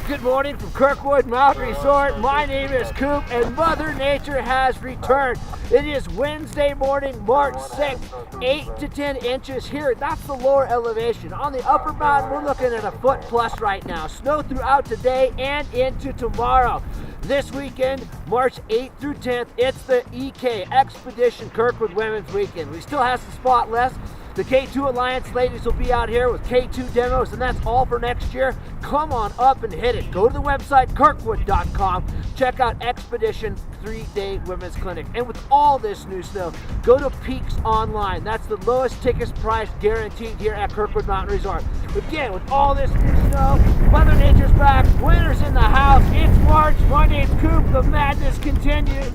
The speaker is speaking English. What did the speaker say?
Good morning from Kirkwood Mountain Resort. My name is Coop, and Mother Nature has returned. It is Wednesday morning, March 6th, 8 to 10 inches here. That's the lower elevation. On the upper mountain, we're looking at a foot plus right now. Snow throughout today and into tomorrow. This weekend, March 8th through 10th, it's the EK Expedition Kirkwood Women's Weekend. We still have some spot left. The K2 Alliance ladies will be out here with K2 demos, and that's all for next year. Come on up and hit it. Go to the website, kirkwood.com. Check out Expedition 3-Day Women's Clinic. And with all this new snow, go to Peaks Online. That's the lowest ticket price guaranteed here at Kirkwood Mountain Resort. Again, with all this new snow, Mother Nature's back. Winter's in the house. It's March. My name's Coop. The madness continues.